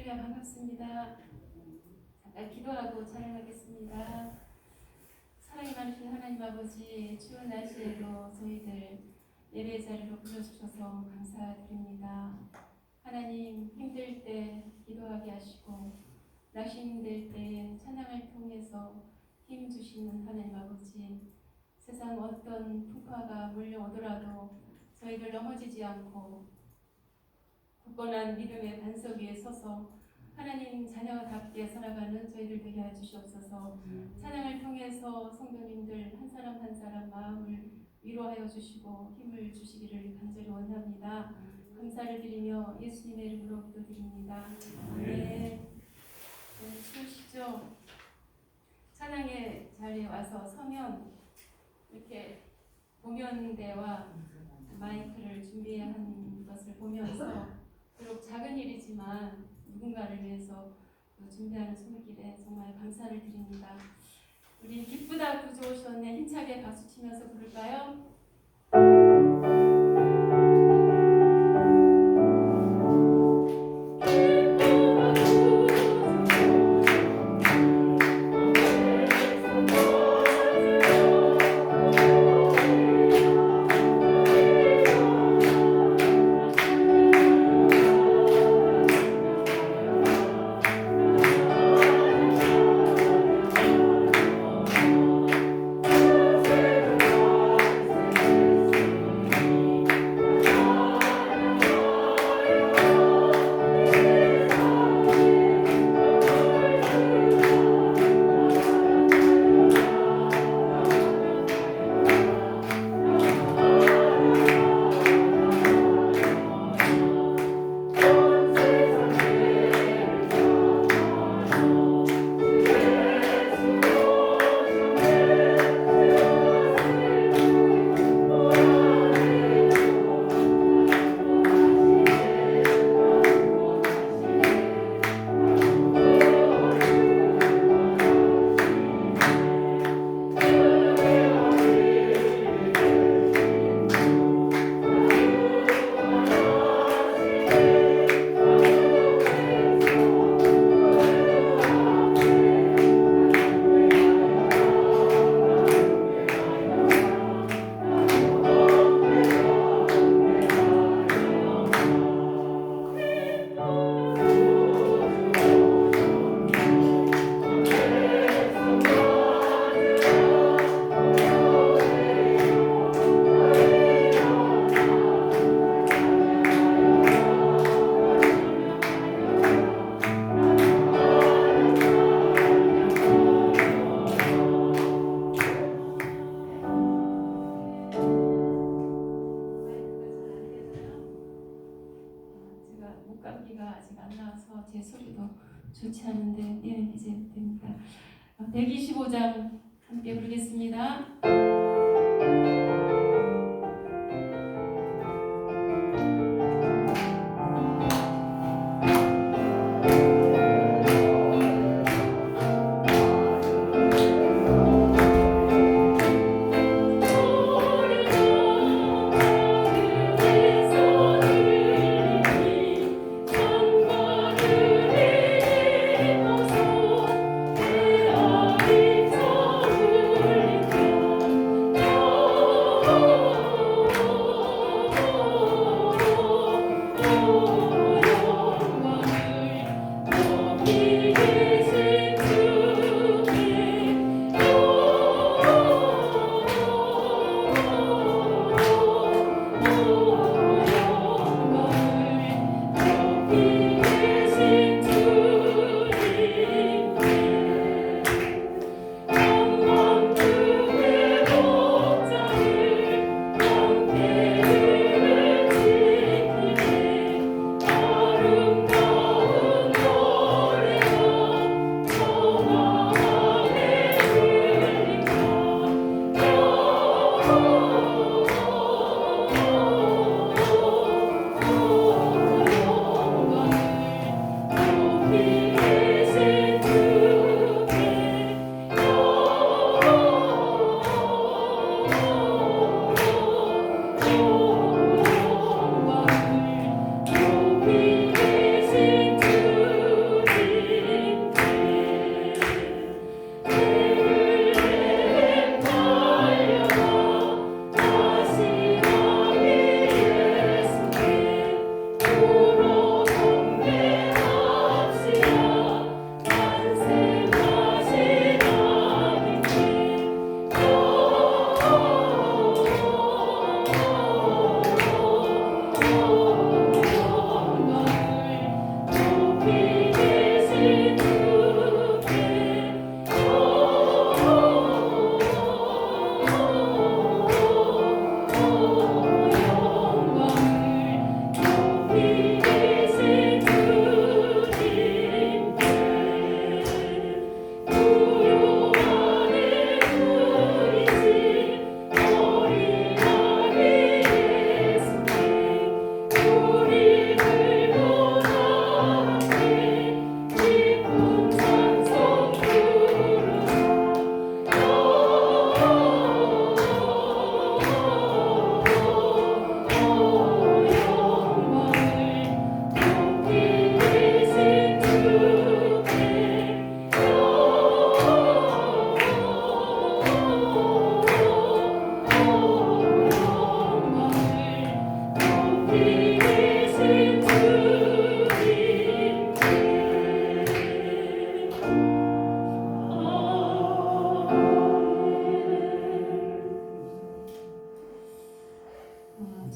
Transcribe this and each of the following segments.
할렐루야, 반갑습니다. 잠깐 기도하고 찬양하겠습니다. 사랑이 많으신 하나님 아버지, 추운 날씨에도 저희들 예배 자리로 불러주셔서 감사드립니다. 하나님, 힘들 때 기도하게 하시고 낙심될 때 찬양을 통해서 힘 주시는 하나님 아버지, 세상 어떤 풍파가 몰려오더라도 저희들 넘어지지 않고 굳건한 믿음의 반석 위에 서서 하나님 자녀답게 살아가는 저희들 되게 해주시옵소서. 찬양을 통해서 성도님들 한 사람 한 사람 마음을 위로하여 주시고 힘을 주시기를 간절히 원합니다. 감사를 드리며 예수님의 이름으로 기도드립니다. 아멘. 추우시죠? 찬양의 자리에 와서 서면 이렇게 공연대와 마이크를 준비한 것을 보면서 비록 작은 일이지만 누군가를 위해서 준비하는 손길에 정말 감사를 드립니다. 우리 기쁘다 구주 오셨네 힘차게 박수 치면서 부를까요? 제 소리도 좋지 않은데 이제 됩니다. 125장 함께 부르겠습니다.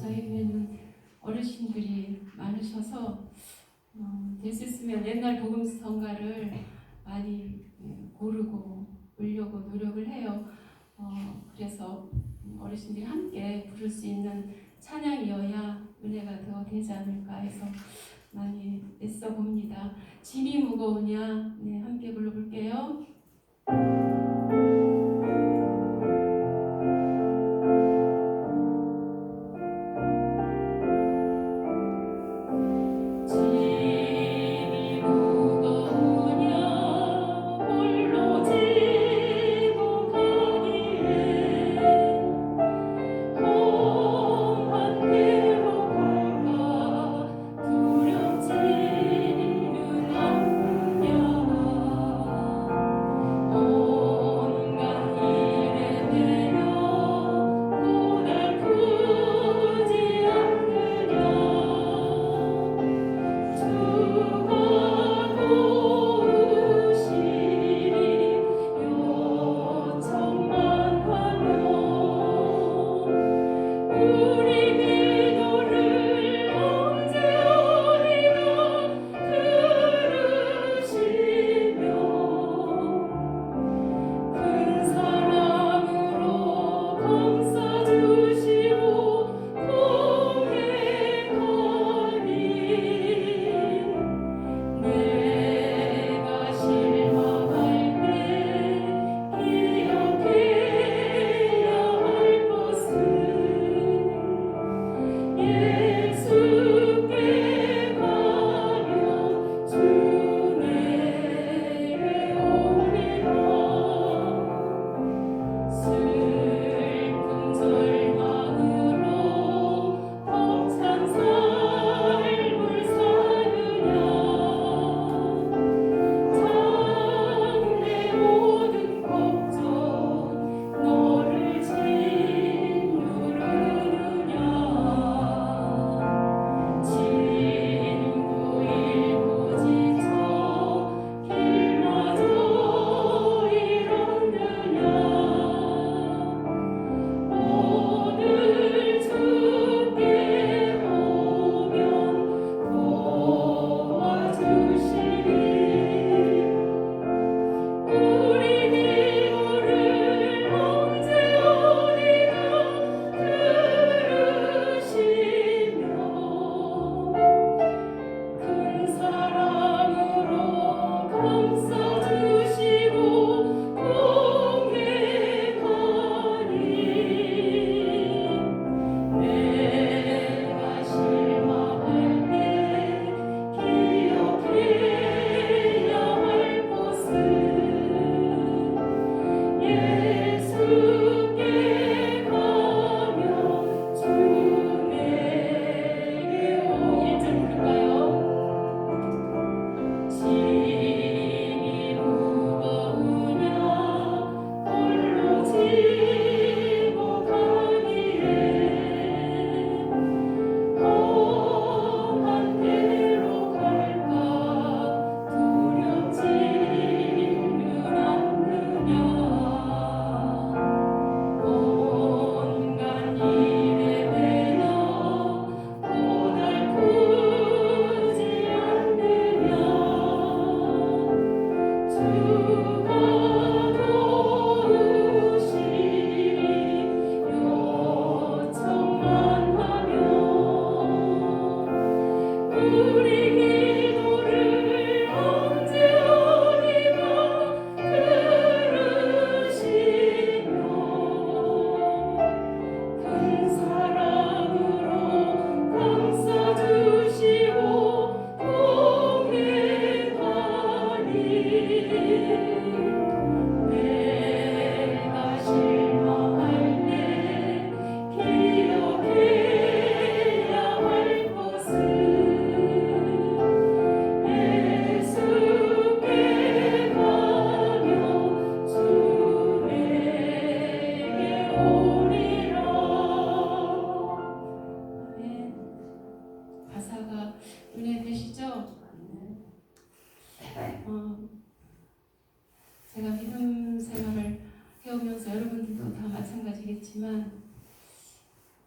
저희 교회는 어르신들이 많으셔서 될 수 있으면 옛날 복음성가를 많이 고르고 부르려고 노력을 해요. 그래서 어르신들이 함께 부를 수 있는 찬양이어야 은혜가 더 되지 않을까 해서 많이 애써 봅니다. 짐이 무거우냐? 네, 함께 불러볼게요.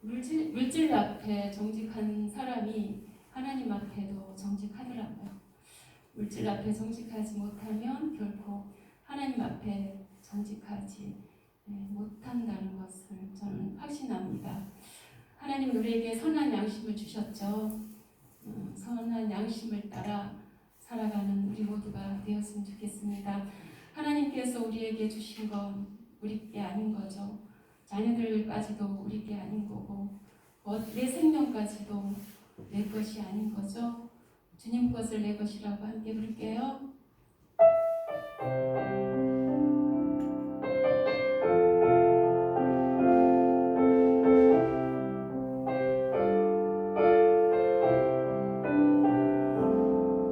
물질 앞에 정직한 사람이 하나님 앞에도 정직하더라고요. 물질 앞에 정직하지 못하면 결코 하나님 앞에 정직하지 못한다는 것을 저는 확신합니다. 하나님은 우리에게 선한 양심을 주셨죠. 선한 양심을 따라 살아가는 우리 모두가 되었으면 좋겠습니다. 하나님께서 우리에게 주신 건 우리 게 아닌 거죠. 자녀들까지도 우리 게 아닌 거고 내 생명까지도 내 것이 아닌 거죠. 주님 것을 내 것이라고 함께 부를게요.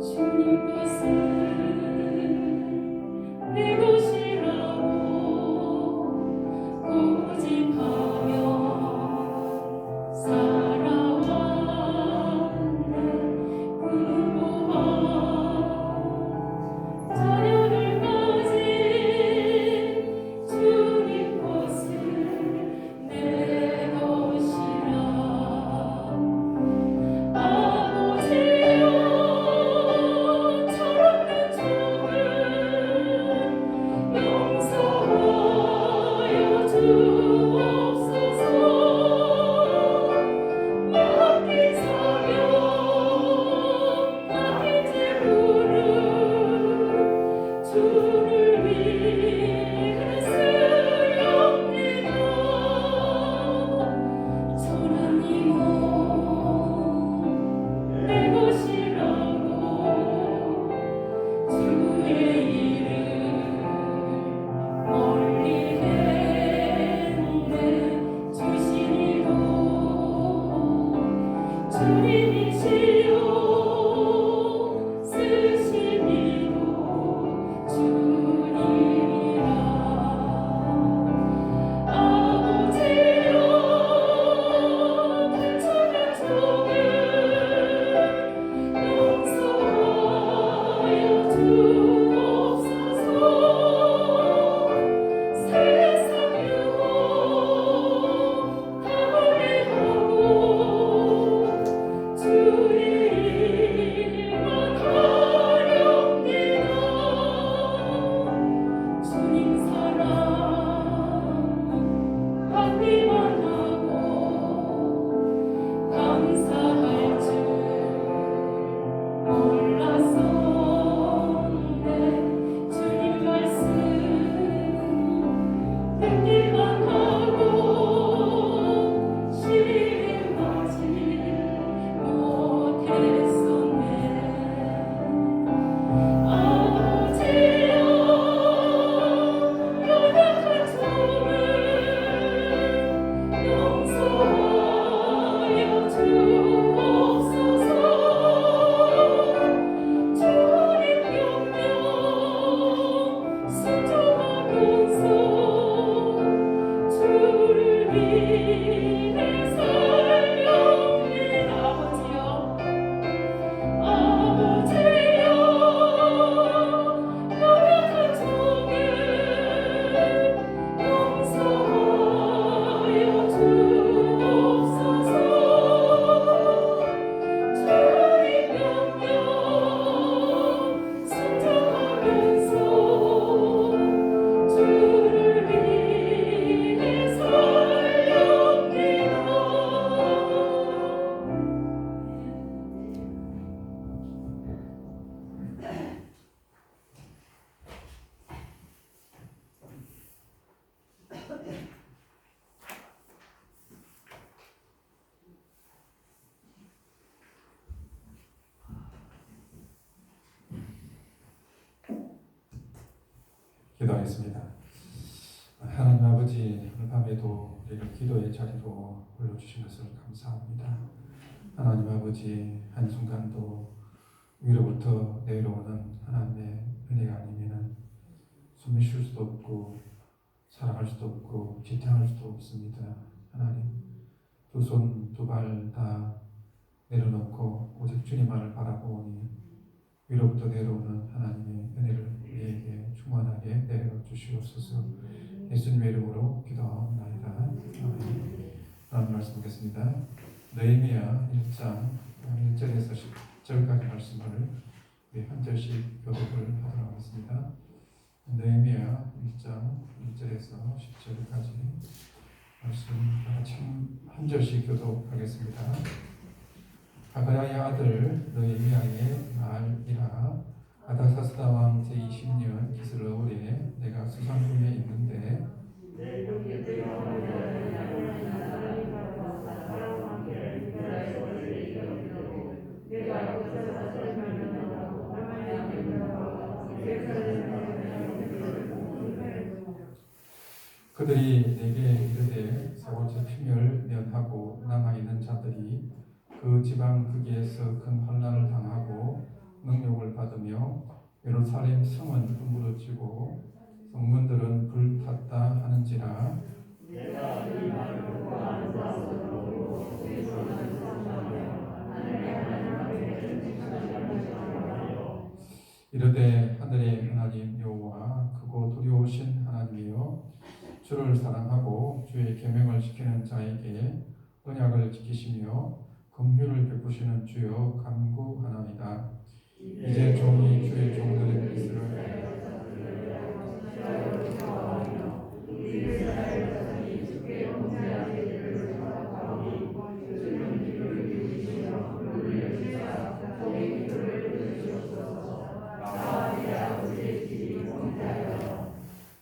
주님 것은 내 것이라고 고집하며 살아왔네. 그 무한 자녀를 가진 주님 것은 내 것이라. 아버지여 철없는 종을 용서하여 주옵소서. 맡긴 사명 맡긴 재물을 주를 위해 쓰렵니다. 선한 이모 내 것이라고 주의 이름 멀리 했네. 주신 이도 주님이시요 쓰신 이도 주님이라. 아버지여 괜찮은 종을 용서하여 주옵소서. 세상 유혹 방해하고 주의 일만 하렵니다. 주님 사랑 받기만 하고 감사할 줄 몰랐었네. 주님 말씀 듣기만 하고 실행하지 못했었네. 아버지여 연약한 종을 용서하여 주옵소서. 주님 명령 순종하면서 주를 위해 살렵니다. 아버지여 연약한 종을 용서하여 주옵소서. 주님 명령 순종하면서 주를 위해 살렵니다. 기도하겠습니다. 하나님 아버지, 오늘 밤에도 우리를 기도의 자리로 불러주신 것을 감사합니다. 하나님 아버지, 한순간도 위로부터 내려오는 하나님의 은혜가 아니면 숨을 쉴 수도 없고 살아갈 수도 없고 지탱할 수도 없습니다. 하나님, 두 손 두 발 다 내려놓고 오직 주님만을 바라보니 위로부터 내려오는 하나님의 은혜를 우리에게 충만하게 내려 주시옵소서. 예수님의 이름으로 기도하옵나이다. 아멘. 하나님 말씀 보겠습니다. 느헤미야 1장 1절에서 10절까지 말씀을 우리 한 절씩 교독을 하도록 하겠습니다. 느헤미야 1장 1절에서 10절까지 말씀 한 절씩 교독하겠습니다. 하가야의 아들 느헤미야의 말이라. 아닥사스다 왕 제20년 기슬러울에 내가 수상 중에 있는데 그들이 내게 이르되 사고째 피멸 면하고 남아있는 자들이 그 지방 거기에서 큰 환난을 당하고 능욕을 받으며 예루살렘 성은 무너지고 성문들은 불탔다 하는지라. 이르되 하늘의 하나님 여호와 크고 두려우신 하나님이여 주를 사랑하고 주의 계명을 지키는 자에게 언약을 지키시며 긍휼을 베푸시는 주여 간구하나이다. 이제 종이 주의 종들의 뜻을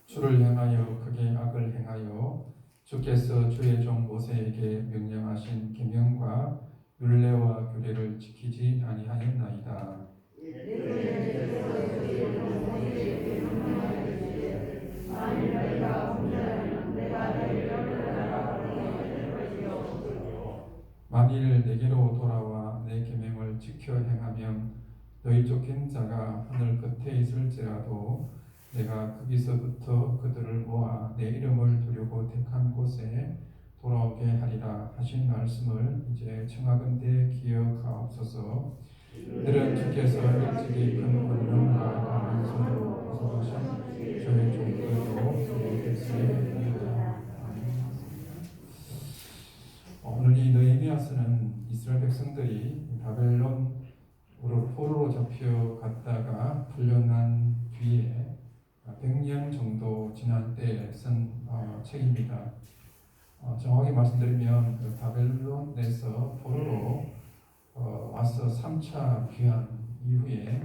주를 향하여 크게 악을 행하여 주께서 주의 종 모세에게 명령하신 계명과 율례와 규례를 지키지 아니하였나이다. 만일 내게로 돌아와 내 계명을 지켜 행하면 너희 쫓긴 자가 하늘 끝에 있을지라도 내가 거기서부터 그들을 모아 내 이름을 두려고 택한 곳에 돌아오게 하리라 하신 말씀을 이제 청하건대 기억하옵소서. 이들은 주께서 일찍이 큰 권능과 강한 손으로 구속하신 주의 종들도 주의 백성입니다. 오늘 이 느헤미야서는 이스라엘 백성들이 바벨론으로 포로로 잡혀갔다가 풀려난 뒤에 100년 정도 지난 때에 쓴 책입니다. 정확히 말씀드리면 그 바벨론에서 포로로 와서 3차 귀환 이후에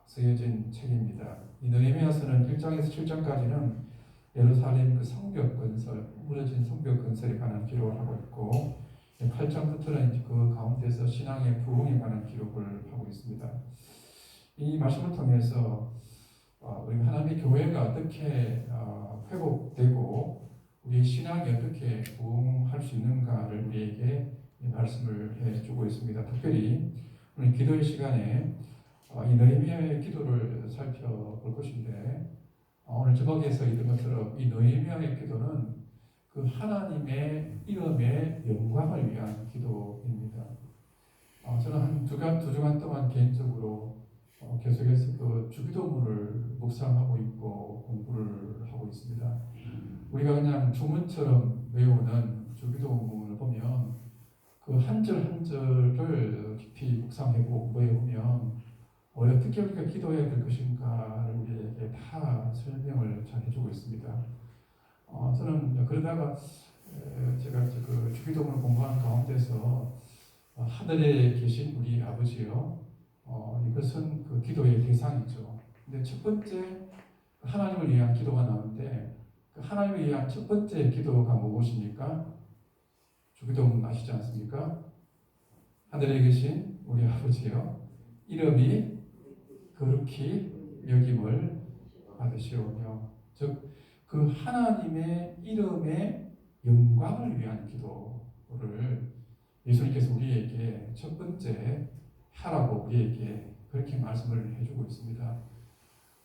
쓰여진 책입니다. 이 느헤미야서는 1장에서 7장까지는 예루살렘 그 성벽 건설, 무너진 성벽 건설에 관한 기록을 하고 있고 8장부터는 그 가운데서 신앙의 부흥에 관한 기록을 하고 있습니다. 이 말씀을 통해서 우리 하나님의 교회가 어떻게 회복되고 우리의 신앙이 어떻게 부흥할 수 있는가를 우리에게 말씀을 해주고 있습니다. 특별히 오늘 기도의 시간에 이 느헤미야의 기도를 살펴볼 것인데 오늘 제목에서 있던 것처럼 이 느헤미야의 기도는 그 하나님의 이름의 영광을 위한 기도입니다. 저는 한 두 주간 동안 개인적으로 계속해서 그 주기도문을 묵상하고 있고 공부를 하고 있습니다. 우리가 그냥 주문처럼 외우는 주기도문을 보면 그 한 절 한 절을 깊이 묵상하고 공부해 보면 어떻게 우리가 기도해야 될 것인가를 우리에게 다 설명을 잘 해주고 있습니다. 저는 그러다가 제가 그 주기도문을 공부하는 가운데서 하늘에 계신 우리 아버지요, 이것은 그 기도의 대상이죠. 근데 첫 번째 하나님을 위한 기도가 나오는데 그 하나님을 위한 첫 번째 기도가 무엇입니까? 주기도문 아시지 않습니까? 하늘에 계신 우리 아버지요, 이름이 거룩히 여김을 받으시오며, 즉 그 하나님의 이름의 영광을 위한 기도를 예수님께서 우리에게 첫 번째 하라고 우리에게 그렇게 말씀을 해주고 있습니다.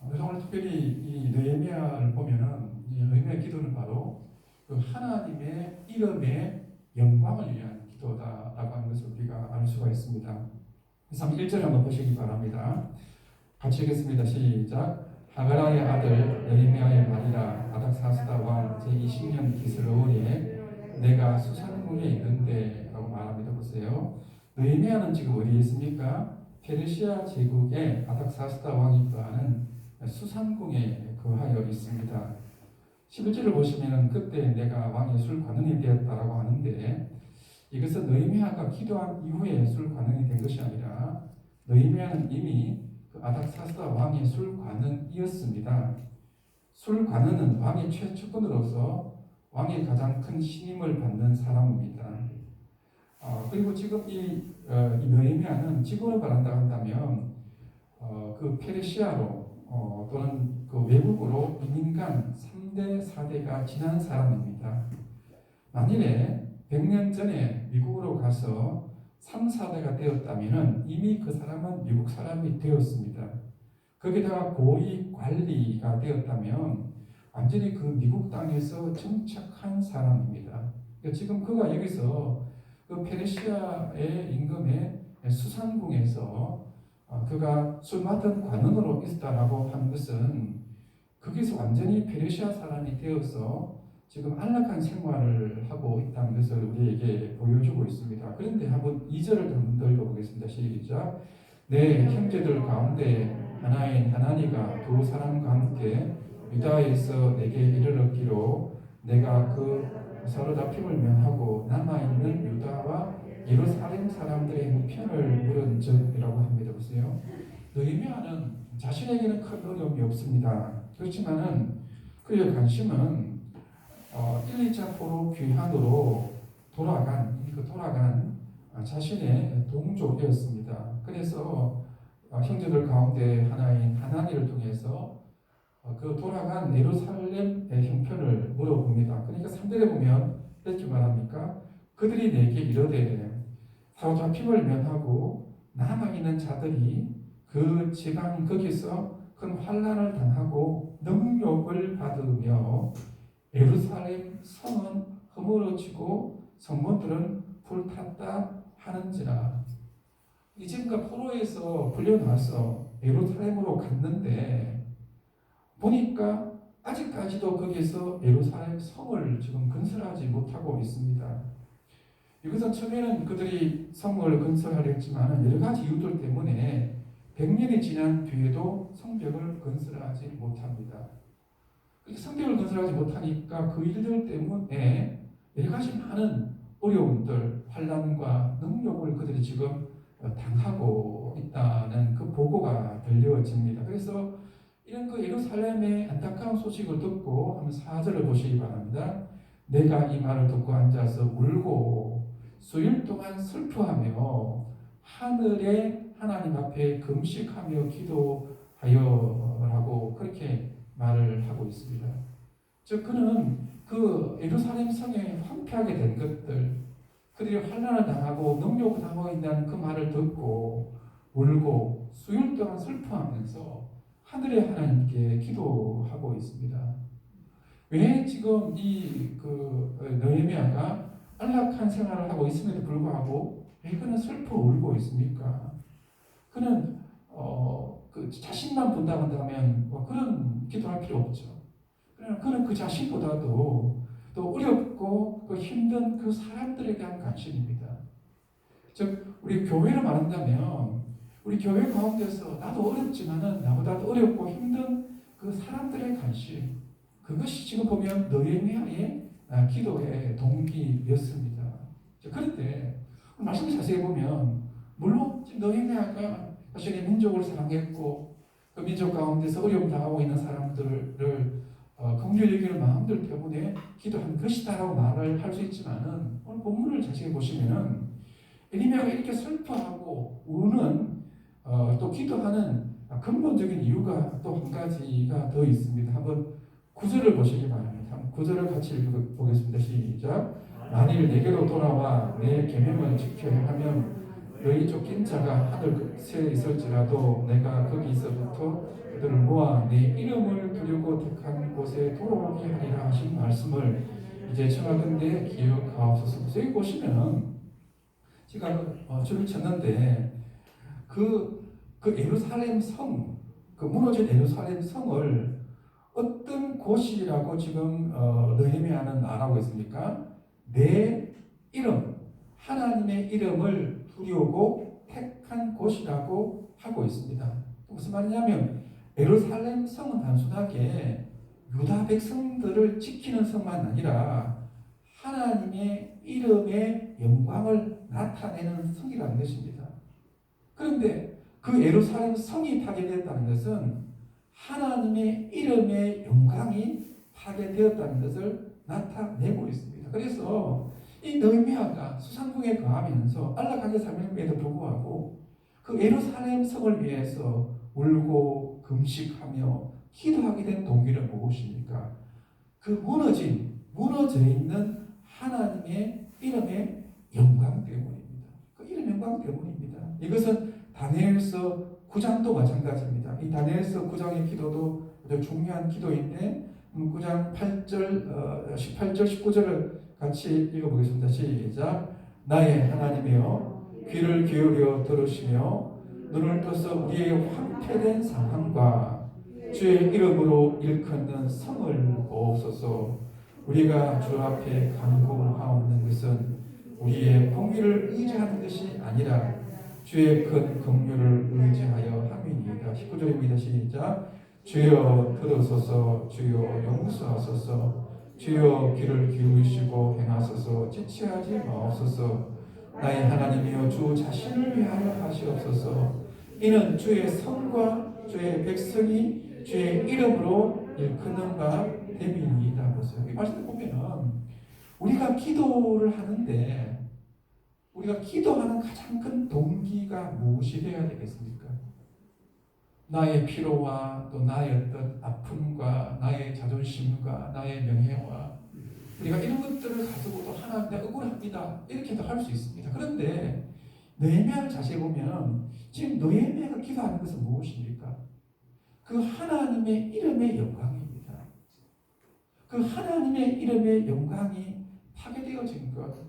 그래서 오늘 특별히 이 느헤미야를 보면은 이 느헤미야 기도는 바로 그 하나님의 이름의 영광을 위한 기도다라고 하는 것을 우리가 알 수가 있습니다. 그래서 1절 한번 보시기 바랍니다. 같이 읽겠습니다. 시작. 하가라의 아들 느헤미야의 말이라. 아닥사스다 왕 제20년 기슬러울에 내가 수산궁에 있는데 라고 말합니다. 보세요. 느헤미야는 지금 어디에 있습니까? 페르시아 제국의 아닥사스다 왕이 거하는 수산궁에 거하여 있습니다. 11절을 보시면 그때 내가 왕의 술관원이 되었다라고 하는데, 이것은 느헤미야가 기도한 이후에 술관원이 된 것이 아니라 느헤미야는 이미 그 아닥사스다 왕의 술관원이었습니다. 술관원은 왕의 최측근으로서 왕의 가장 큰 신임을 받는 사람입니다. 그리고 지금 이 느헤미야는 직원을 말한다 한다면 그 페르시아로 또는 그 외국으로 이민간 3대, 4대가 지난 사람입니다. 만일에 100년 전에 미국으로 가서 3, 4대가 되었다면 이미 그 사람은 미국 사람이 되었습니다. 거기다가 고위 관리가 되었다면 완전히 그 미국 땅에서 정착한 사람입니다. 지금 그가 여기서 그 페르시아의 임금의 수산궁에서 그가 술 맡은 관원으로 있다라고 하는 것은 거기서 완전히 페르시아 사람이 되어서 지금 안락한 생활을 하고 있다는 것을 우리에게 보여주고 있습니다. 그런데 한번 2절을 한번 더 읽어보겠습니다. 시작. 내 형제들 가운데 하나인 하나니가 두 사람과 함께 유다에서 내게 이르렀기로 내가 그 사로잡힘을 면하고 남아있는 유다와 예루살렘 사람들의 형편을 물은적이라고 합니다. 보세요. 느헤미야는 자신에게는 큰 어려움이 없습니다. 그렇지만은 그의 관심은 1, 2차 포로 귀환으로 돌아간 자신의 동족이었습니다. 그래서 형제들 가운데 하나인 하나니를 통해서 그 돌아간 예루살렘의 형편을 물어봅니다. 그러니까 3절에 보면 이렇게 말합니까? 그들이 내게 이르되 사로잡힘을 면하고 남아있는 자들이 그 지방 거기서 큰 환난을 당하고 능욕을 받으며 예루살렘 성은 허물어지고 성문들은 불탔다 하는지라. 이집과 포로에서 불려나와서 예루살렘으로 갔는데 보니까 아직까지도 거기서 예루살렘 성을 지금 건설하지 못하고 있습니다. 이것은 처음에는 그들이 성을 건설하려 했지만 여러 가지 이유들 때문에 100년이 지난 뒤에도 성벽을 건설하지 못합니다. 성벽을 건설하지 못하니까 그 일들 때문에 여러 가지 많은 어려움들, 환난과 능욕을 그들이 지금 당하고 있다는 그 보고가 들려집니다. 그래서 이런 그 예루살렘의 안타까운 소식을 듣고 한번 4절을 보시기 바랍니다. 내가 이 말을 듣고 앉아서 울고 수일 동안 슬퍼하며 하늘의 하나님 앞에 금식하며 기도하여라고 그렇게 말을 하고 있습니다. 즉 그는 그 예루살렘 성에 황폐하게 된 것들, 그들이 환난을 당하고 능욕을 당하고 있다는 그 말을 듣고 울고 수일 동안 슬퍼하면서 하늘의 하나님께 기도하고 있습니다. 왜 지금 이 느헤미야가 안락한 생활을 하고 있음에도 불구하고 왜 그는 슬퍼 울고 있습니까? 그는 그 자신만 본다고 한다면 그런 기도할 필요 없죠. 그러나 그는 그 자신보다도 또 어렵고 그 힘든 그 사람들에 대한 관심입니다. 즉 우리 교회를 말한다면 우리 교회 가운데서 나도 어렵지만은 나보다도 어렵고 힘든 그 사람들의 관심, 그것이 지금 보면 느헤미야의 기도의 동기였습니다. 그런데 말씀을 자세히 보면 물론 느헤미야가 자신의 민족을 사랑했고 그 민족 가운데서 어려움 당하고 있는 사람들을 긍휼히 여기는 마음들 때문에 기도한 것이다라고 말을 할 수 있지만은 오늘 본문을 자세히 보시면은 느헤미야가 이렇게 슬퍼하고 우는 또 기도하는 근본적인 이유가 또 한 가지가 더 있습니다. 한번 9절을 보시기 바랍니다. 9절을 같이 읽어보겠습니다. 시작. 만일 내게로 돌아와 내 계명을 지켜야 하면 너희 쫓긴 자가 하늘 끝에 있을지라도 내가 거기서부터 그들을 모아 내 이름을 두려고 택한 곳에 돌아오게 하리라 하신 말씀을 이제 청하건대 기억하옵소서. 여기 보시면 제가 줄을 쳤는데 그 예루살렘 성, 그 무너진 예루살렘 성을 어떤 곳이라고 지금 느헤미야는 말하고 있습니까? 내 이름, 하나님의 이름을 부르고 택한 곳이라고 하고 있습니다. 무슨 말이냐면 예루살렘 성은 단순하게 유다 백성들을 지키는 성만 아니라 하나님의 이름의 영광을 나타내는 성이라는 것입니다. 그런데 그 예루살렘 성이 파괴되었다는 것은 하나님의 이름의 영광이 파괴되었다는 것을 나타내고 있습니다. 그래서 이 느헤미야가 수상궁에 거하면서 안락하게 살림에도 불구하고 그 예루살렘 성을 위해서 울고 금식하며 기도하게 된 동기는 무엇입니까? 그 무너져 있는 하나님의 이름의 영광 때문입니다. 그 이름 영광 때문입니다. 이것은 다니엘서 9장도 마찬가지입니다. 이 다니엘서 9장의 기도도 아주 중요한 기도인데 9장 8절, 18절, 19절을 같이 읽어보겠습니다. 시작. 나의 하나님이여 귀를 기울여 들으시며 눈을 떠서 우리의 황폐된 상황과 주의 이름으로 일컫는 성을 보옵소서. 우리가 주 앞에 간구하옵는 것은 우리의 공의를 의지하는 것이 아니라 주의 큰 긍휼을 의지하여 함이니이다. 19절입니다. 시작. 주여 들으소서. 주여 용서하소서. 주여 귀를 기울이시고 행하소서. 지체하지 마옵소서. 나의 하나님이여 주 자신을 위하여 하시옵소서. 이는 주의 성과 주의 백성이 주의 이름으로 일컫는 바 됨이니이다. 보세요. 이 말씀을 보면은 우리가 기도를 하는데 우리가 기도하는 가장 큰 동기가 무엇이 되어야 되겠습니까? 나의 피로와 또 나의 어떤 아픔과 나의 자존심과 나의 명예와 우리가 이런 것들을 가지고도 하나님께 억울합니다. 이렇게도 할 수 있습니다. 그런데 느헤미야를 자세히 보면 지금 느헤미야가 기도하는 것은 무엇입니까? 그 하나님의 이름의 영광입니다. 그 하나님의 이름의 영광이 파괴되어진 것,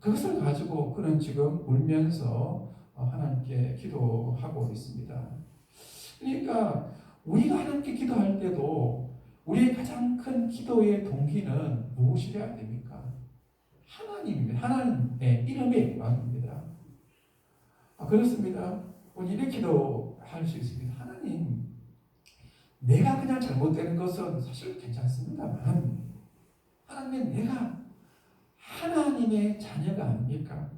그것을 가지고 그는 지금 울면서 하나님께 기도하고 있습니다. 그러니까 우리가 하나님께 기도할 때도 우리의 가장 큰 기도의 동기는 무엇이 되어야 됩니까? 하나님입니다. 하나님의 이름의 영광입니다. 그렇습니다. 우리 이렇게도 할 수 있습니다. 하나님, 내가 그냥 잘못되는 것은 사실 괜찮습니다만 하나님, 내가 하나님의 자녀가 아닙니까?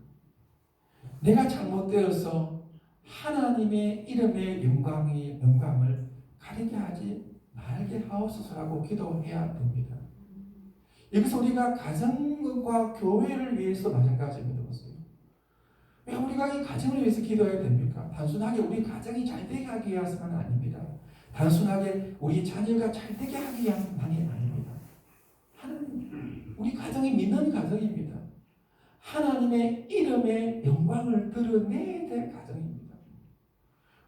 내가 잘못되어서 하나님의 이름의 영광을 가리게 하지 말게 하옵소서라고 기도해야 됩니다. 여기서 우리가 가정과 교회를 위해서 마찬가지입니다. 왜 우리가 이 가정을 위해서 기도해야 됩니까? 단순하게 우리 가정이 잘 되게 하기 위해서는 아닙니다. 단순하게 우리 자녀가 잘 되게 하기 위함만이 아닙니다. 하나님, 우리 가정이 믿는 가정입니다. 하나님의 이름의 영광을 드러내야 될 가정입니다.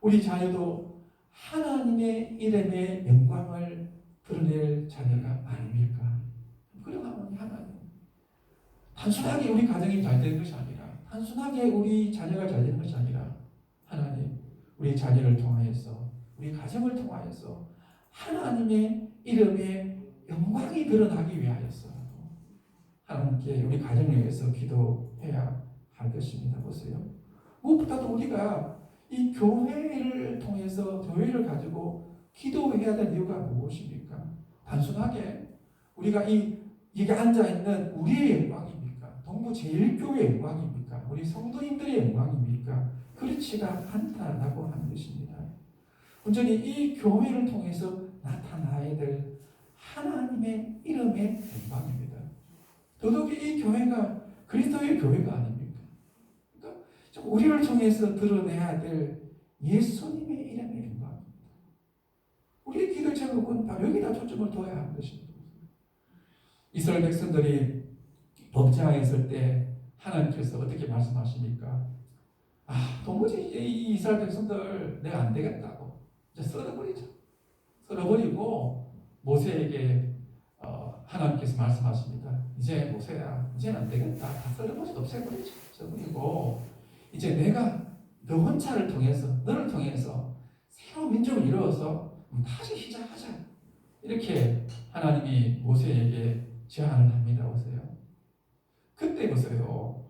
우리 자녀도 하나님의 이름의 영광을 드러낼 자녀가 아닙니까? 그러면 하나님, 단순하게 우리 가정이 잘 되는 것이 아니라 단순하게 우리 자녀가 잘 되는 것이 아니라 하나님, 우리 자녀를 통하여서 우리 가정을 통하여서 하나님의 이름의 영광이 드러나기 위하여서 하나님께 우리 가정을 위해서 기도해야 할 것입니다. 보세요. 무엇보다도 우리가 이 교회를 통해서 교회를 가지고 기도해야 될 이유가 무엇입니까? 단순하게 우리가 이게 앉아있는 우리의 영광입니까? 동부 제일교회의 영광입니까? 우리 성도님들의 영광입니까? 그렇지가 않다라고 하는 것입니다. 온전히 이 교회를 통해서 나타나야 될 하나님의 이름의 영광입니다. 더더욱이 이 교회가 그리스도의 교회가 아닙니까? 그러니까 우리를 통해서 드러내야 될 예수님의 이름의 영광입니다. 우리의 기도 제목은 바로 여기다 초점을 둬야 하는 것입니다. 이스라엘 백성들이 범죄하에 있을 때 하나님께서 어떻게 말씀하십니까? 도무지 이 이스라엘 백성들 내가 안 되겠다고 이제 썰어버리자. 썰어버리고 모세에게 하나님께서 말씀하십니다. 이제 모세야, 이제는 안 되겠다. 다 썰어버리자, 없애버리자. 그리고 이제 내가 너 혼자를 통해서, 너를 통해서 새로운 민족을 이루어서 다시 시작하자. 이렇게 하나님이 모세에게 제안을 합니다. 보세요. 그때 보세요.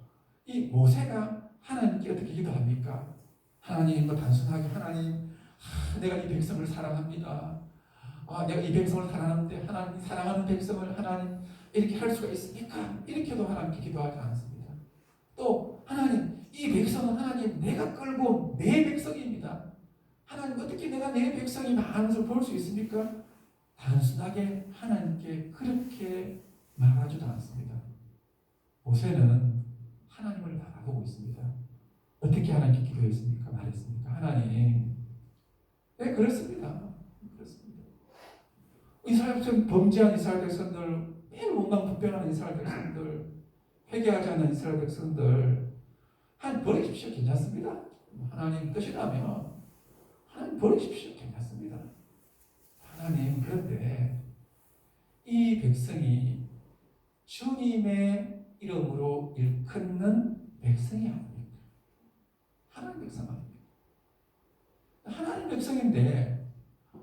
이 모세가 하나님께 어떻게 기도합니까? 하나님, 뭐 단순하게 하나님, 내가 이 백성을 사랑합니다. 내가 이 백성을 사랑하는데 하나님 사랑하는 백성을 하나님 이렇게 할 수가 있습니까? 이렇게도 하나님께 기도하지 않습니다. 또 하나님, 이 백성은 하나님 내가 끌고 온 내 백성입니다. 하나님, 어떻게 내가 내 백성이 많은 것을 볼 수 있습니까? 단순하게 하나님께 그렇게 말하지도 않습니다. 모세는 하나님을 바라보고 있습니다. 어떻게 하나님께 기도했습니까? 말했습니까? 하나님, 네, 그렇습니다. 그렇습니다. 이스라엘 백성, 범죄한 이스라엘 백성들, 매일 원망불평하는 이스라엘 백성들, 회개하지 않는 이스라엘 백성들, 하나님 버리십시오. 괜찮습니다. 하나님 뜻이라면 하나님 버리십시오. 괜찮습니다. 하나님, 그런데 이 백성이 주님의 이름으로 일컫는 백성이 아닙니까? 하나님 백성 아닙니까? 하나님 백성인데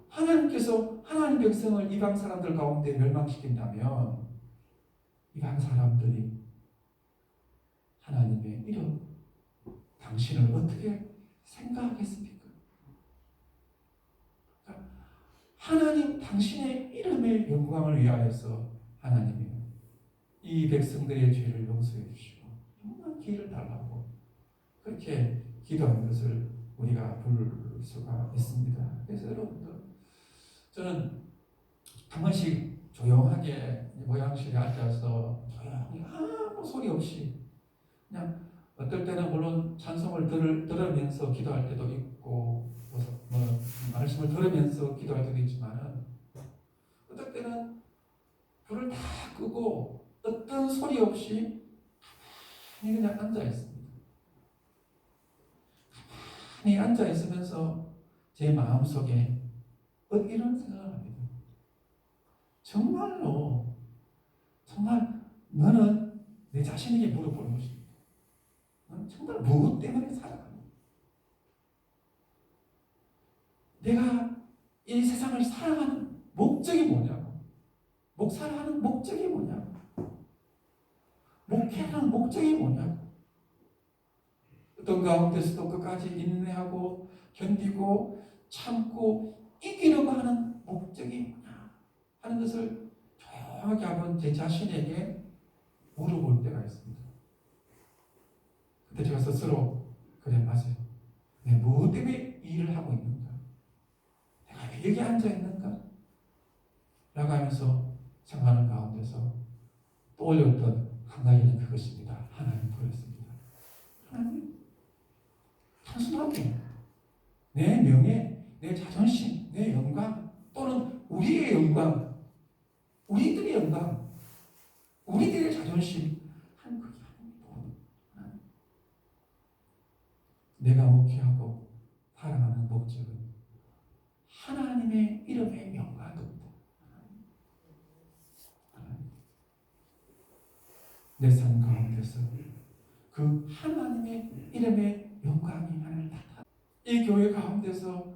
하나님께서 하나님 백성을 이방 사람들 가운데 멸망시킨다면 이방 사람들이 하나님의 이름, 당신을 어떻게 생각하겠습니까? 그러니까 하나님 당신의 이름의 영광을 위하여서 하나님이 이 백성들의 죄를 용서해 주시고 정말 기회를 달라고 그렇게 기도하는 것을 우리가 볼 수가 있습니다. 그래서 여러분들, 저는 한 번씩 조용하게 모양실에 앉아서 조용히 아무 소리 없이 그냥 어떨 때는 물론 찬송을 들으면서 기도할 때도 있고 말씀을 들으면서 기도할 때도 있지만은 어떨 때는 불을 다 끄고 어떤 소리 없이 가만히 그냥 앉아 있습니다. 가만히 앉아 있으면서 제 마음 속에 이런 생각을 합니다. 정말로 정말 너는 내 자신에게 물어보는 것입니다. 너는 정말 무엇 때문에 살아가는가? 내가 이 세상을 살아가는 목적이 뭐냐고? 살아가는 목적이 뭐냐고? 목회하는 목적이 뭐냐고? 어떤 가운데서도 끝까지 인내하고 견디고 참고 이기려고 하는 목적이 뭐냐 하는 것을 조용하게 한번 제 자신에게 물어볼 때가 있습니다. 그때 제가 스스로 그래, 맞아요. 내가 무엇 때문에 일을 하고 있는가? 내가 왜 여기 앉아 있는가? 라고 하면서 생각하는 가운데서 떠올렸던 한 가지는 그것입니다. 하나님 그렇습니다. 하나님, 단순하게 내 명예, 내 자존심, 내 영광 또는 우리의 영광, 우리들의 영광, 우리들의 자존심 하는 그게 아닙니다. 내가 목회하고 살아가는 목적은 하나님의 이름의 영광입니다. 내 삶 가운데서 그 하나님의 이름의 영광이 하나를 나타나, 이 교회 가운데서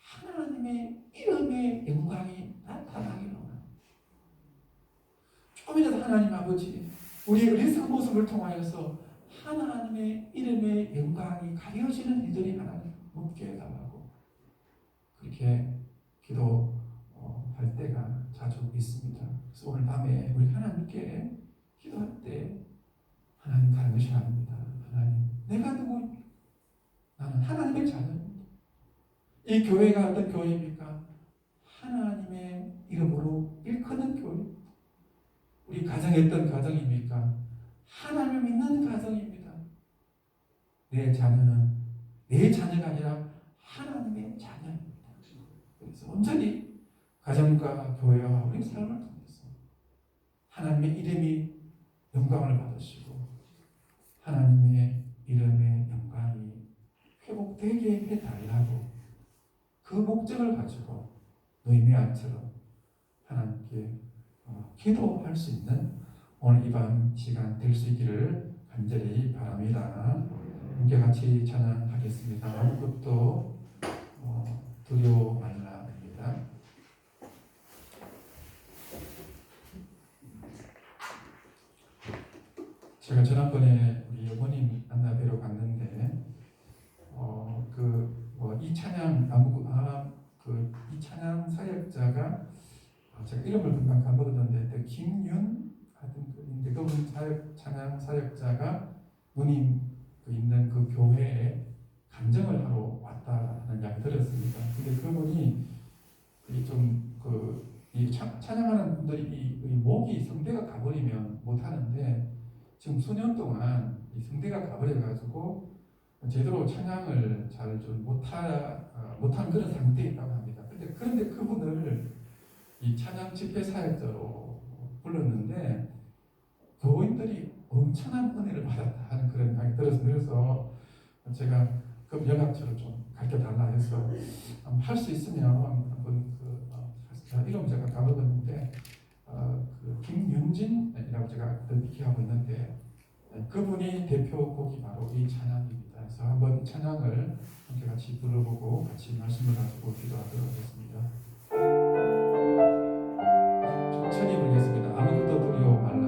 하나님의 이름의 영광이 나타나기를 원합니다. 조금이라도 하나님 아버지, 우리의 어리석은 모습을 통하여서 하나님의 이름의 영광이 가려지는 이들이 하나님 묻게 해달라고 그렇게 기도할 때가 자주 있습니다. 그래서 오늘 밤에 우리 하나님께 기도할 때 하나님 다른 것이 아닙니다. 하나님, 내가 누구? 나는 하나님의 자녀입니다. 이 교회가 어떤 교회입니까? 하나님의 이름으로 일컫는 교회. 우리 가정이 어떤 가정입니까? 하나님을 믿는 가정입니다. 내 자녀는 내 자녀가 아니라 하나님의 자녀입니다. 그래서 온전히 가정과 교회와 우리 삶을 통해서 하나님의 이름이 영광을 받으시고 하나님의 이름의 영광이 회복되게 해달라고 그 목적을 가지고 노임의 안처럼 하나님께 기도할 수 있는 오늘 이 밤 시간 될 수 있기를 간절히 바랍니다. 함께 같이 찬양하겠습니다. 아무것도 두려워 말라입니다. 제가 지난번에 우리 어머님 만나 뵈러 갔는데 이 찬양 이 찬양 사역자가 제가 이름을 금방 까먹었는데 김윤 하여튼 그인데 그분 찬양 사역자가 누님 있는 그 교회에 간증을 하러 왔다는 이야기 들었습니다. 근데 그분이 이 찬양하는 분들이 이 목이 성대가 가버리면 못 하는데 지금 수년 동안 이 성대가 가버려가지고 제대로 찬양을 잘 좀 못한 그런 상태에 있다고 합니다. 그런데 그분을 이 찬양 집회 사역자로 불렀는데 교인들이 엄청난 은혜를 받았다 하는 그런 이야기 들었습니다. 그래서 제가 그 연락처를 좀 가르쳐달라 해서 할 수 있으면 한번 이름 제가 까먹었는데 김윤진이라고 제가 믿기하고 있는데 그분이 대표곡이 바로 이 찬양입니다. 그래서 한번 찬양을 함께 같이 불러보고 같이 말씀을 가지고 기도하도록 하겠습니다. 천천히 부르겠습니다. 아무것도 두려워 말라.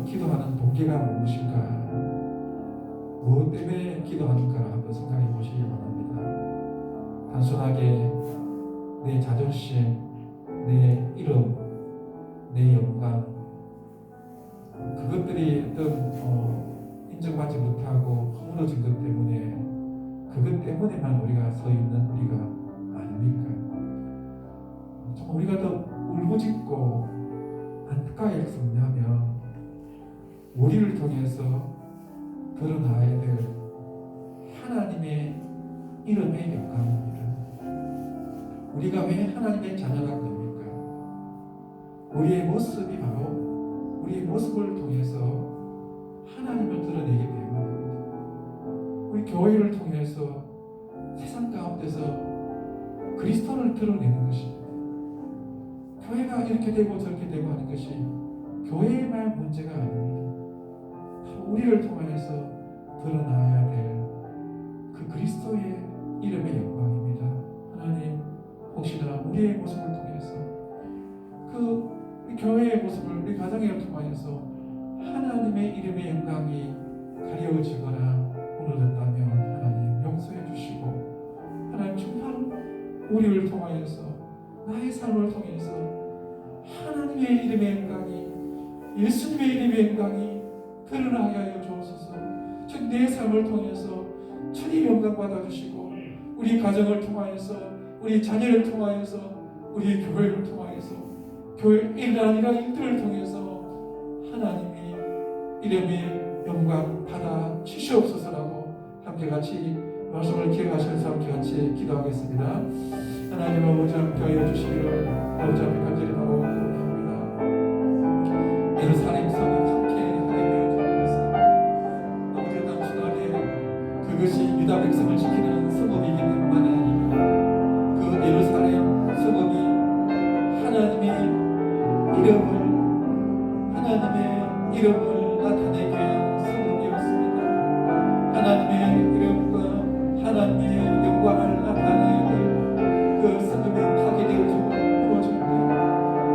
기도하는 동기가 무엇인가, 무엇 때문에 기도하는가를 한번 생각해 보시기 바랍니다. 단순하게 내 자존심, 내 이름, 내 영광, 그것들이 어떤 인정받지 못하고 허물어진 것 때문에 그것 때문에만 우리가 서 있는 우리가 아닙니까? 정말 우리가 더 울부짖고 안타까이 som냐면 우리를 통해서 드러나야 될 하나님의 이름의 영광입니다. 우리가 왜 하나님의 자녀가 됩니까? 우리의 모습이 바로 우리의 모습을 통해서 하나님을 드러내기 때문입니다. 우리 교회를 통해서 세상 가운데서 그리스도를 드러내는 것입니다. 교회가 이렇게 되고 저렇게 되고 하는 것이 교회만 문제가 아닙니다. 우리를 통해서 드러나야 될 그 그리스도의 이름의 영광입니다. 하나님, 혹시나 우리의 모습을 통해서 우리 교회의 모습을 우리 가정을 통하여서 하나님의 이름의 영광이 가려지거나 무너졌다면 하나님 용서해 주시고, 하나님 정말 우리를 통하여서 나의 삶을 통해서 하나님의 이름의 영광이, 예수님의 이름의 영광이 드러나게 하여 주옵소서. 즉 내 삶을 통해서 주님 영광 받아주시고, 우리 가정을 통하여서, 우리 자녀를 통하여서, 우리 교회를 통하여서, 교회 일 아니라 일들을 통해서 하나님이 이름의 영광 받아 주시옵소서라고 함께 같이 말씀을 기억하시면서 함께 같이 기도하겠습니다. 하나님 아버지 함께 하여 주시기를 아버지 앞에 간절히 바라고 합니다. 예루살렘 성을 함께 하게 되어 주옵소서. 아버지 단순하게 그것이 유다 백성을 지키는 성읍이기 때문만이 아니라 그 예루살렘 성읍이 하나님의 이름을 나타내게 한 성읍이었습니다. 하나님의 이름과 하나님의 영광을 나타내게 그 성읍이 파괴되어지고 이루어질 때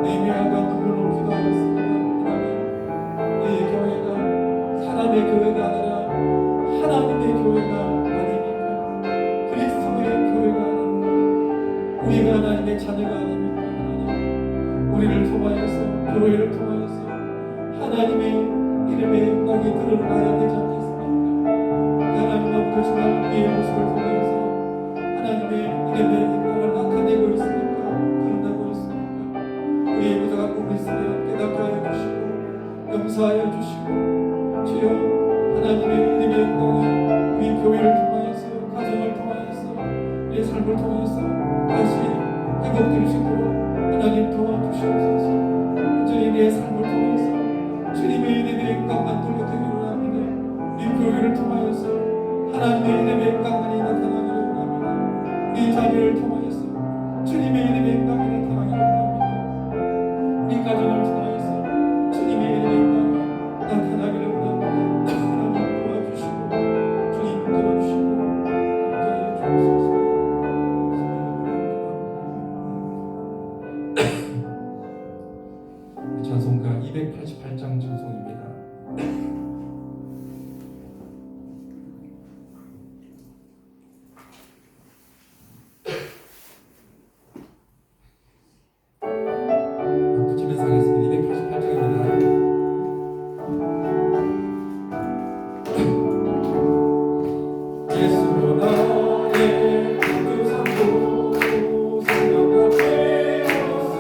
느헤미야가 눈물로 기도하였습니다. 하나님, 이 교회가 사람의 교회가 아니라 하나님의 교회가 아닙니까? 그리스도의 교회가 아닙니까? 우리가 하나님의 자녀가 아닙니까? 하나님, 우리를 통하여서, 교회를 통하여서 하나님의 이름의 영광이 드러나야 되지 않겠습니까? 하나님 아버지, 주님 우리의 모습을 통하여서 하나님의 이름의 영광을 나타내고 있습니까? 드러나고 있습니까? 우리의 부족한 부분이 있으면 깨닫게 하여 주시고 용서하여 주시고, 주여 하나님의 이름의 영광이 우리 교회를 통하여서, 가정을 통하여서, 우리의 삶을 통해서 다시 회복될 수 있도록 하나님 도와주시옵소서. 온전히 내 삶을 통해서 주님의 이름의 영광만 돌려드리려 합니다. 우리 교회를 통하여서 하나님의 이름의 영광만이 나타나기를 원합니다. 우리 자녀를 통하여서 주님의 이름의 영광이 나타나기를 원합니다. 우리 가정을 통하여서 주님의 이름의 영광이 나타나기를 원합니다. 하나님 도와주시고 주님 들어주시고 함께하여 주옵소서. 찬송가 288장 찬송입니다. 붙이면서 하겠습니다. 288장입니다. 예수 나의 구주상도 성령 앞에 어서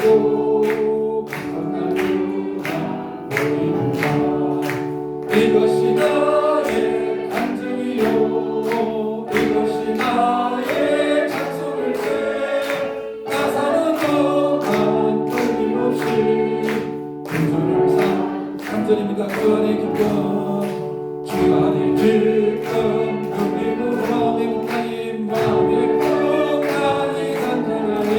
오 3절입니다. 주 안에 기쁨, 주 안에 기쁨, 누리고 마음의 평강이, 마음의 평강이 간절하니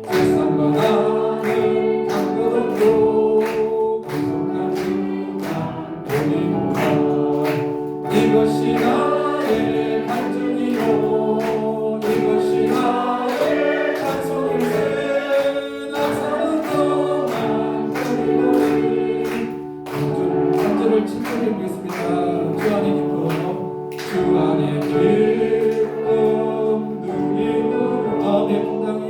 세상과 나는 강도 없고 구속한 주만 보이노라. 이것이 나의 간증이요, 이것이 나의 찬송일세. 나 사는 동안 끊임없이 3절을 7절을 보겠습니다. 주 안에 기쁨, 주 안에 기쁨, 누리고 마음의 평강이,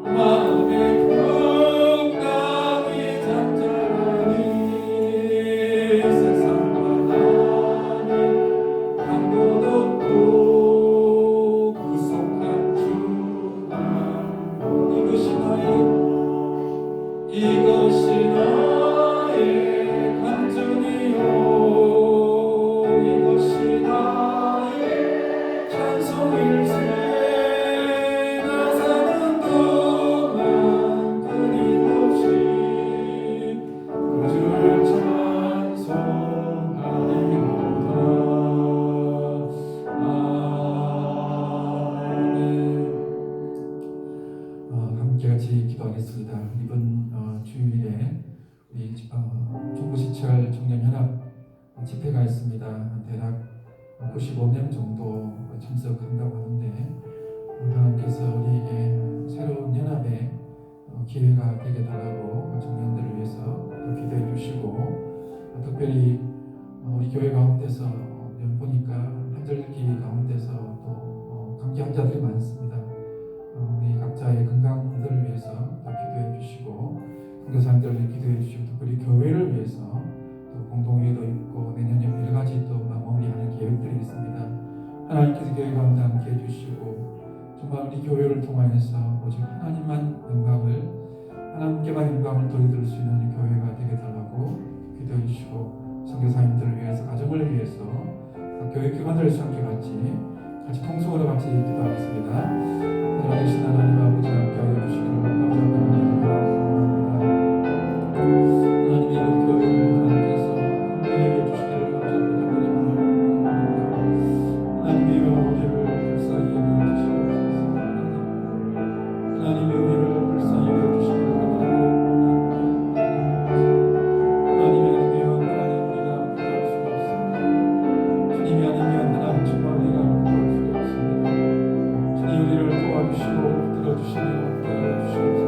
마음의 평강이 잠잠하니 세상과 나는 강도 없고 구속한 주만. 이것이 나의 간증이요, 이것이 나의 찬송일세. 나 사는 동안 끊임없이 그 주를 찬송하리로다. 아멘. 함께 같이 기도하겠습니다. 이번 주일에 우리 중부시철 청년연합 집회가 있습니다. 대략 95명 정도 참석한다고 하는데, 하나님께서 우리에게 새로운 연합의 기회가 되게 달라고 청년들을 위해서 기도해 주시고, 특별히 우리 교회 가운데서 보니까 한절기 가운데서 또 감기 환자들이 많습니다. 우리 각자의 건강들을 위해서 기도해 주시고, 선교사님들을 기도해 주시고, 특별히 교회를 위해서 또 공동회의도 있고 내년에 여러 가지 또 마무리하는 계획들이 있습니다. 하나님께서 교회 가운데 함께 해주시고, 정말 우리 교회를 통하여서 오직 하나님만 영광을, 하나님께만 영광을 돌려드릴 수 있는 우리 교회가 되게 달라고 기도해 주시고, 선교사님들을 위해서, 가정을 위해서, 교회 기관들을 함께 같이 통성으로 같이 기도하겠습니다. 살아계신 하나님 아버지 함께 하여 주시기를 감사합니다. 하나님의 교회를 하나님께서 건강하게 주시기를 감사합니다. 하나님의 우리를 불쌍히 여겨주시옵소서. 하나님의 우리를 불쌍히 여겨주시기를 감사합니다. 하나님이 아니면 하나님 우리가 구할 수가 없습니다. 주님이 아니면 하나님 정말 우리가 구할 수가 없습니다. 주님 우리를 도와주시고 들어주시며 도와주시옵소서.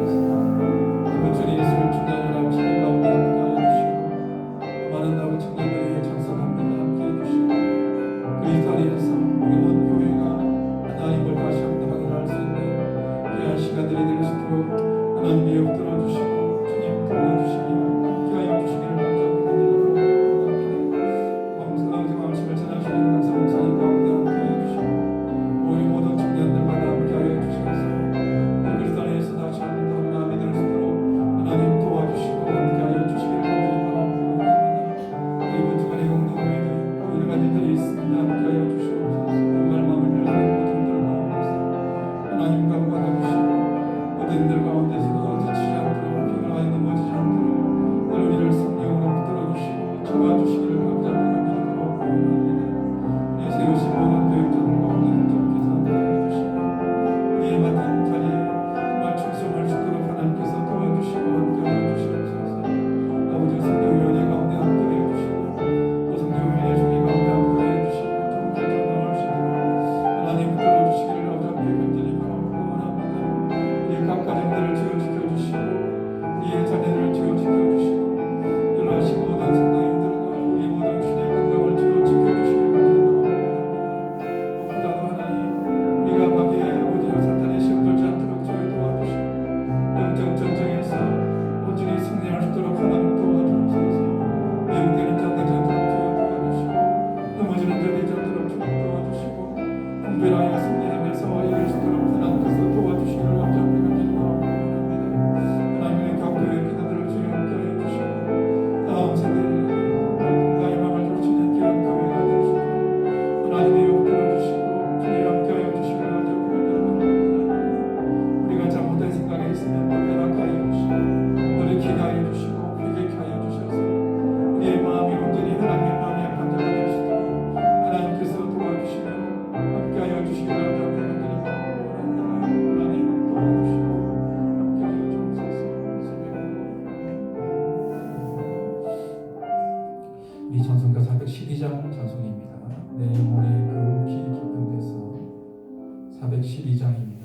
412장 찬송입니다. 내 영혼의 그 길 깊은 데서 412장입니다.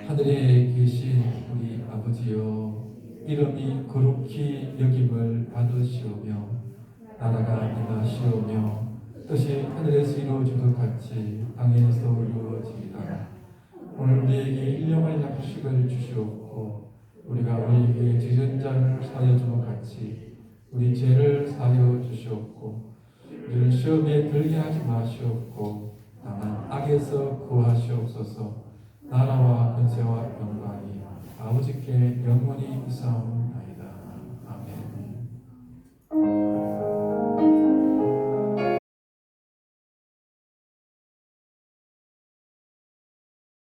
하늘에 계신 우리 아버지여, 이름이 거룩히 여김을 받으시오며 나라가 임하시오며 뜻이 하늘에서 이루어진 것 같이 땅에서 이루어지이다. 오늘 우리에게 일용할 양식을 주시옵고 우리가 우리에게 지은 자를 사하여 준 것 같이 우리 죄를 사하여 주시옵고 우리를 시험에 들게 하지 마시옵고 다만 악에서 구하시옵소서. 나라와 권세와 영광이 아버지께 영원히 있사옵나이다.